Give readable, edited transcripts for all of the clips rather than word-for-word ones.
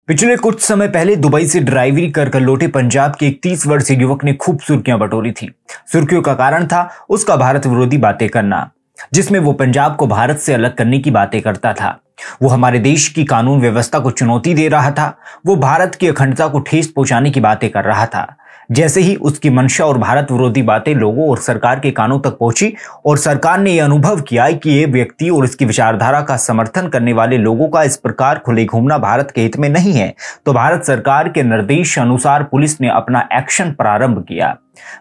पिछले कुछ समय पहले दुबई से ड्राइवरी कर लौटे पंजाब के एक 30 वर्षीय युवक ने खूब सुर्खियां बटोरी थी। सुर्खियों का कारण था उसका भारत विरोधी बातें करना, जिसमें वो पंजाब को भारत से अलग करने की बातें करता था। वो हमारे देश की कानून व्यवस्था को चुनौती दे रहा था। वो भारत की अखंडता को ठेस पहुंचाने की बातें कर रहा था। जैसे ही उसकी मंशा और भारत विरोधी बातें लोगों और सरकार के कानों तक पहुंची और सरकार ने यह अनुभव किया कि ये व्यक्ति और इसकी विचारधारा का समर्थन करने वाले लोगों का इस प्रकार खुले घूमना भारत के हित में नहीं है, तो भारत सरकार के निर्देश अनुसार पुलिस ने अपना एक्शन प्रारंभ किया।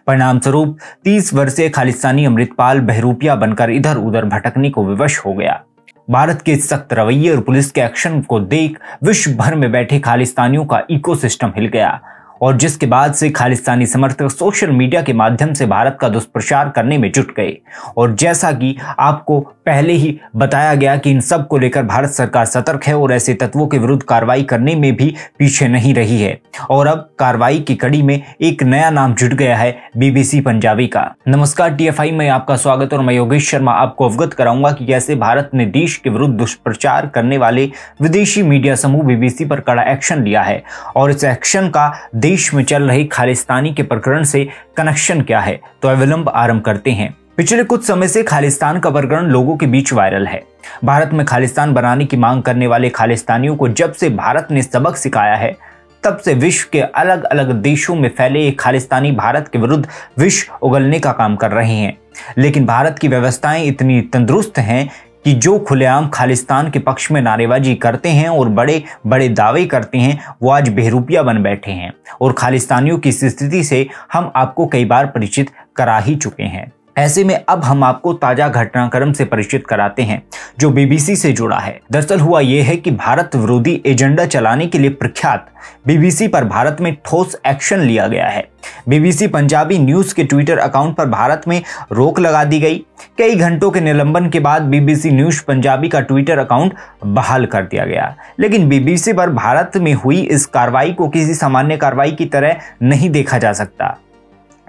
परिणाम स्वरूप 30 वर्षीय खालिस्तानी अमृतपाल बहरूपिया बनकर इधर उधर भटकने को विवश हो गया। भारत के सख्त रवैये और पुलिस के एक्शन को देख विश्व भर में बैठे खालिस्तानियों का इकोसिस्टम हिल गया और जिसके बाद से खालिस्तानी समर्थक सोशल मीडिया के माध्यम से भारत का दुष्प्रचार करने में जुट गए। और जैसा कि आपको पहले ही बताया गया कि इन सब को लेकर भारत सरकार सतर्क है और ऐसे तत्वों के विरुद्ध कार्रवाई करने में भी पीछे नहीं रही है। और अब कार्रवाई की कड़ी में एक नया नाम जुट गया है, बीबीसी पंजाबी का। नमस्कार TFI में आपका स्वागत और मैं योगेश शर्मा आपको अवगत कराऊंगा कि कैसे भारत ने देश के विरुद्ध दुष्प्रचार करने वाले विदेशी मीडिया समूह बीबीसी पर कड़ा एक्शन लिया है और इस एक्शन का देश में चल रहे खालिस्तानी के प्रकरण से कनेक्शन क्या है, तो अविलंब आरंभ करते हैं। पिछले कुछ समय से खालिस्तान का प्रकरण लोगों के बीच वायरल है। भारत में खालिस्तान बनाने की मांग करने वाले खालिस्तानियों को जब से भारत ने सबक सिखाया है, तब से विश्व के अलग अलग देशों में फैले एक खालिस्तानी भारत के विरुद्ध विष उगलने का काम कर रहे हैं। लेकिन भारत की व्यवस्थाएं इतनी तंदुरुस्त हैं कि जो खुलेआम खालिस्तान के पक्ष में नारेबाजी करते हैं और बड़े बड़े दावे करते हैं, वो आज बहरूपिया बन बैठे हैं। और खालिस्तानियों की स्थिति से हम आपको कई बार परिचित करा ही चुके हैं। ऐसे में अब हम आपको ताजा घटनाक्रम से परिचित कराते हैं जो बीबीसी से जुड़ा है। दरअसल हुआ यह है कि भारत विरोधी एजेंडा चलाने के लिए प्रख्यात बीबीसी पर भारत में ठोस एक्शन लिया गया है। बीबीसी पंजाबी न्यूज के ट्विटर अकाउंट पर भारत में रोक लगा दी गई। कई घंटों के निलंबन के बाद बीबीसी न्यूज पंजाबी का ट्विटर अकाउंट बहाल कर दिया गया। लेकिन बीबीसी पर भारत में हुई इस कार्रवाई को किसी सामान्य कार्रवाई की तरह नहीं देखा जा सकता।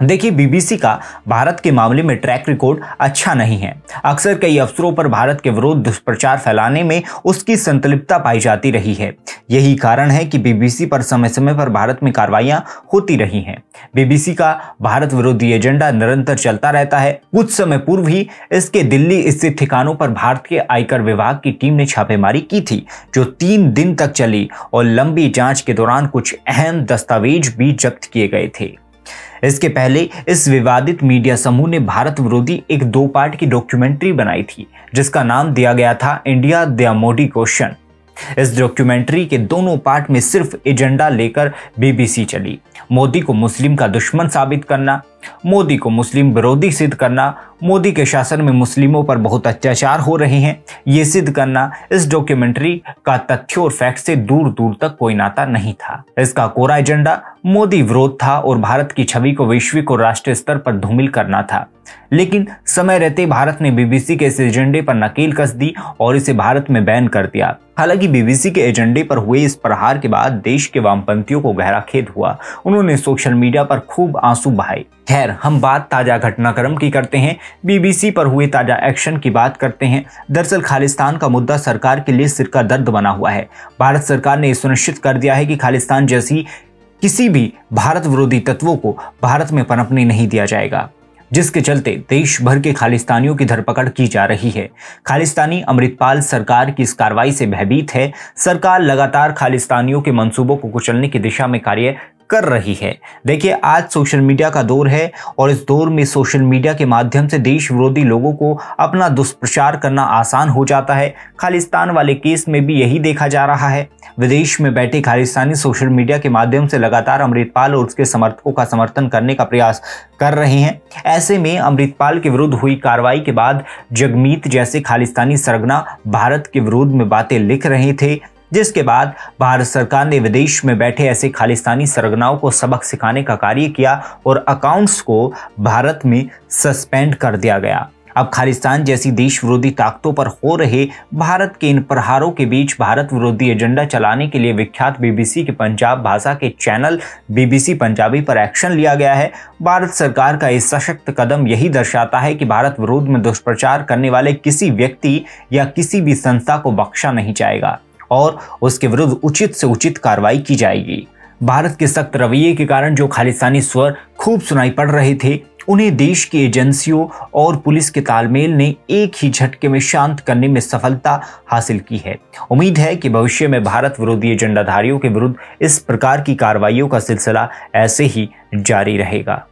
देखिए, बीबीसी का भारत के मामले में ट्रैक रिकॉर्ड अच्छा नहीं है। अक्सर कई अवसरों पर भारत के विरुद्ध दुष्प्रचार फैलाने में उसकी संतृप्तता पाई जाती रही है। यही कारण है कि बीबीसी पर समय समय पर भारत में कार्रवाइयां होती रही हैं। बीबीसी का भारत विरोधी एजेंडा निरंतर चलता रहता है। कुछ समय पूर्व ही इसके दिल्ली स्थित ठिकानों पर भारतीय आयकर विभाग की टीम ने छापेमारी की थी, जो 3 दिन तक चली और लंबी जांच के दौरान कुछ अहम दस्तावेज भी जब्त किए गए थे। इसके पहले इस विवादित मीडिया समूह ने भारत विरोधी एक 2 पार्ट की डॉक्यूमेंट्री बनाई थी, जिसका नाम दिया गया था इंडिया द मोदी क्वेश्चन। इस डॉक्यूमेंट्री के दोनों पार्ट में सिर्फ एजेंडा लेकर बीबीसी चली। मोदी को मुस्लिम का दुश्मन साबित करना, मोदी को मुस्लिम विरोधी सिद्ध करना, मोदी के शासन में मुस्लिमों पर बहुत अत्याचार हो रहे हैं, ये सिद्ध करना। इस डॉक्यूमेंट्री का तथ्यों और फैक्ट से दूर दूर तक कोई नाता नहीं था। इसका कोरा एजेंडा मोदी विरोध था और भारत की छवि को वैश्विक और राष्ट्रीय स्तर पर धूमिल करना था। लेकिन समय रहते भारत ने बीबीसी के इस एजेंडे पर नकेल कस दी और इसे भारत में बैन कर दिया। हालांकि बीबीसी के एजेंडे पर हुए इस प्रहार के बाद देश के वामपंथियों को गहरा खेद हुआ। उन्होंने सोशल मीडिया पर खूब आंसू बहाए। खैर, हम बात ताजा घटनाक्रम की करते हैं, बीबीसी पर हुए ताजा एक्शन की बात करते हैं। दरअसल खालिस्तान का मुद्दा सरकार के लिए सिर का दर्द बना हुआ है। भारत सरकार ने सुनिश्चित कर दिया है कि खालिस्तान जैसी किसी भी भारत विरोधी तत्वों को भारत में पनपने नहीं दिया जाएगा, जिसके चलते देश भर के खालिस्तानियों की धरपकड़ की जा रही है। खालिस्तानी अमृतपाल सरकार की इस कार्रवाई से भयभीत है। सरकार लगातार खालिस्तानियों के मंसूबों को कुचलने की दिशा में कार्य कर रही है। देखिए, आज सोशल मीडिया का दौर है और इस दौर में सोशल मीडिया के माध्यम से देश विरोधी लोगों को अपना दुष्प्रचार करना आसान हो जाता है। खालिस्तान वाले केस में भी यही देखा जा रहा है। विदेश में बैठे खालिस्तानी सोशल मीडिया के माध्यम से लगातार अमृतपाल और उसके समर्थकों का समर्थन करने का प्रयास कर रहे हैं। ऐसे में अमृतपाल के विरुद्ध हुई कार्रवाई के बाद जगमीत जैसे खालिस्तानी सरगना भारत के विरोध में बातें लिख रहे थे, जिसके बाद भारत सरकार ने विदेश में बैठे ऐसे खालिस्तानी सरगनाओं को सबक सिखाने का कार्य किया और अकाउंट्स को भारत में सस्पेंड कर दिया गया। अब खालिस्तान जैसी देश विरोधी ताकतों पर हो रहे भारत के इन प्रहारों के बीच भारत विरोधी एजेंडा चलाने के लिए विख्यात बीबीसी के पंजाब भाषा के चैनल बीबीसी पंजाबी पर एक्शन लिया गया है। भारत सरकार का इस सशक्त कदम यही दर्शाता है कि भारत विरोध में दुष्प्रचार करने वाले किसी व्यक्ति या किसी भी संस्था को बख्शा नहीं जाएगा और उसके विरुद्ध उचित से उचित कार्रवाई की जाएगी। भारत के सख्त रवैये के कारण जो खालिस्तानी स्वर खूब सुनाई पड़ रहे थे, उन्हें देश की एजेंसियों और पुलिस के तालमेल ने एक ही झटके में शांत करने में सफलता हासिल की है। उम्मीद है कि भविष्य में भारत विरोधी एजेंडाधारियों के विरुद्ध इस प्रकार की कार्रवाइयों का सिलसिला ऐसे ही जारी रहेगा।